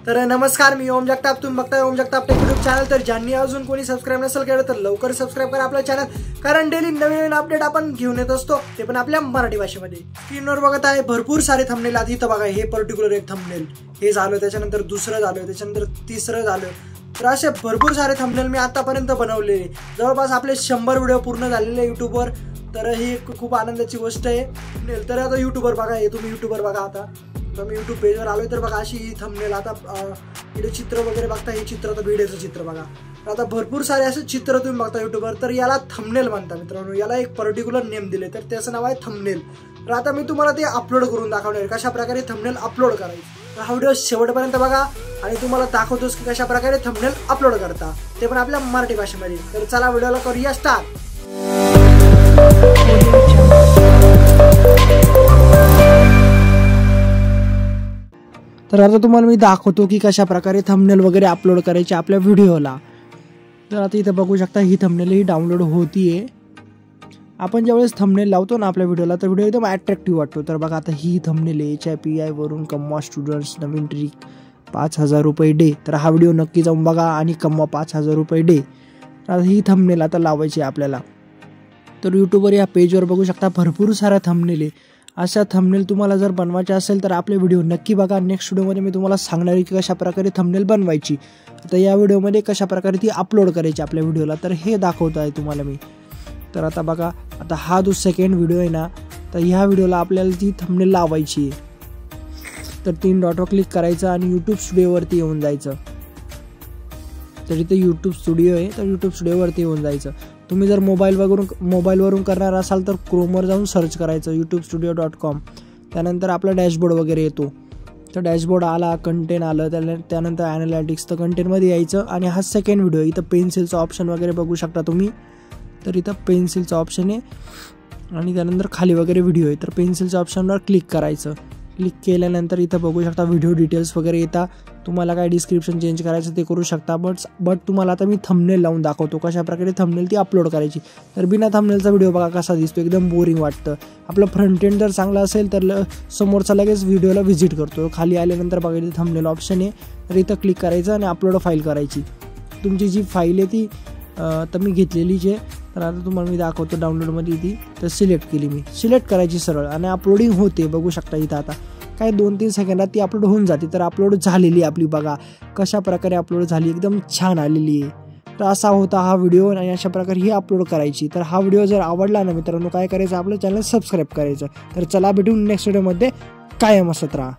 तर नमस्कार, मी ओम जगताप, तुम्ही बघताय ओम जगताप टेक यूट्यूब चॅनल। तर ज्यांनी अजून कोणी सबस्क्राइब नसेल केलं तर लवकर सबस्क्राइब करा आपलं चॅनल, कारण डेली नवीन अपडेट आपण घेऊन येत असतो, ते पण आपल्या मराठी भाषेमध्ये। स्क्रीनवर बघत आहे भरपूर सारे थंबनेल। आधी तर बघा हे पर्टिक्युलर एक थंबनेल हे झालं, त्याच्यानंतर दुसरं झालं, त्याच्यानंतर तिसरं झालं। तर असे भरपूर सारे थंबनेल मी आतापर्यंत बनवलेले, जवळपास आपले 100 व्हिडिओ पूर्ण झालेले युट्यूबवर। तर ही खूप आनंदाची गोष्ट आहे। तर आता युट्यूबर बघा, हे तुम्ही युट्यूबर बघा, आता तर मी यूट्यूब पेजवर आलोय। तर बघा अशी ही थंबनेल, आता इथे चित्र वगैरे बघता, हे चित्र तर व्हिडिओचं चित्र बघा। तर आता भरपूर सारे असे चित्र तुम्ही बघता युट्यूबवर, तर याला थंबनेल म्हणतात मित्रांनो। याला एक पर्टिक्युलर नेम दिले, तर त्याचं नाव आहे थंबनेल। तर आता मी तुम्हाला ते अपलोड करून दाखवणार आहे, कशा प्रकारे थंबनेल अपलोड करायची। तर हा व्हिडिओ शेवटपर्यंत बघा आणि तुम्हाला दाखवतोस की कशा प्रकारे थंबनेल अपलोड करता, ते पण आपल्या मराठी भाषेमध्ये। तर चला व्हिडिओला करूया स्टार्ट। तर आता तुम्हाला मी दाखवतो की कशा प्रकारे थंबनेल वगैरे अपलोड करायचे आपल्या व्हिडिओला। तर आता इथे बघू शकता ही थंबनेल ही डाउनलोड होतीये। आपण ज्यावेळेस थंबनेल लावतो ना आपल्या व्हिडिओला, तर व्हिडिओ एकदम अट्रॅक्टिव्ह वाटतो। तर बघा आता ही थंबनेल HIPI वरून कमवा स्टुडंट्स नवीन ट्रिक 5000 रुपये डे। तर हा व्हिडिओ नक्की जाऊन बघा आणि कमवा 5000 रुपये डे। तर ही थंबनेल आता लावायची आपल्याला। तर यूट्यूबवर या पेजवर बघू शकता भरपूर साऱ्या थंबनेल आहे। अशा थंबनेल तुम्हाला जर बनवायचे असेल तर आपले व्हिडिओ नक्की बघा। नेक्स्ट व्हिडिओमध्ये मी तुम्हाला सांगणार आहे की कशा प्रकारे थंबनेल बनवायची। आता या व्हिडिओमध्ये कशा प्रकारे ती अपलोड करायची आपल्या व्हिडिओला, तर हे दाखवतो आहे तुम्हाला मी। तर आता बघा, आता हा जो सेकंड व्हिडिओ आहे ना, तर ह्या व्हिडिओला आपल्याला ती थंबनेल लावायची आहे। तर 3 डॉटवर क्लिक करायचं आणि यूट्यूब स्टुडिओवरती येऊन जायचं। तर इथे यूट्यूब स्टुडिओ आहे, तर यूट्यूब स्टुडिओवरती येऊन जायचं। तुम्ही जर मोबाईलवरून करणार असाल तर क्रोमवर जाऊन सर्च करायचं youtubstudio.com। त्यानंतर आपला डॅशबोर्ड वगैरे येतो। तर डॅशबोर्ड आला, कंटेंट आलं, त्यानंतर ॲनालिटिक्स, तर कंटेंटमध्ये यायचं आणि हा सेकंड व्हिडिओ, इथं पेन्सिलचा ऑप्शन वगैरे बघू शकता तुम्ही। तर इथं पेन्सिलचा ऑप्शन आहे आणि त्यानंतर खाली वगैरे व्हिडिओ आहे। तर पेन्सिलच्या ऑप्शनवर क्लिक करायचं। क्लिक केल्यानंतर इथं बघू शकता व्हिडिओ डिटेल्स वगैरे येतात। तुम्हाला काय डिस्क्रिप्शन चेंज करायचं ते करू शकता, बट तुम्हाला आता मी थंबनेल लावून दाखवतो कशा प्रकारे थंबनेल ती अपलोड करायची। तर बिना थंबनेलचा व्हिडिओ बघा कसा दिसतो, एकदम बोरिंग वाटतं। आपलं फ्रंट एंड जर चांगला असेल तर समोरचा लगेच व्हिडिओला व्हिजिट करतो। खाली आल्यानंतर बघा इथे थंबनेल ऑप्शन आहे, तर इथं क्लिक करायचं आणि अपलोड फाईल करायची। तुमची जी फाईल आहे ती तर मी घेतलेलीच आहे। तर आता तुम्हाला मी दाखवतो डाउनलोडमध्ये ती। तर सिलेक्ट केली मी, सिलेक्ट करायची सरळ आणि अपलोडिंग होते, बघू शकता इथं। आता काय 2-3 सेकंदात ती अपलोड होऊन जाते। तर अपलोड झालेली आपली, बघा कशा प्रकारे अपलोड झाली, एकदम छान आलेली आहे। तर असा होता हा व्हिडिओ आणि अशा प्रकारे ही अपलोड करायची। तर हा व्हिडिओ जर आवडला ना मित्रांनो, काय करायचं, आपलं चॅनल सबस्क्राईब करायचं। तर चला भेटून नेक्स्ट व्हिडिओमध्ये, कायम असत राहा।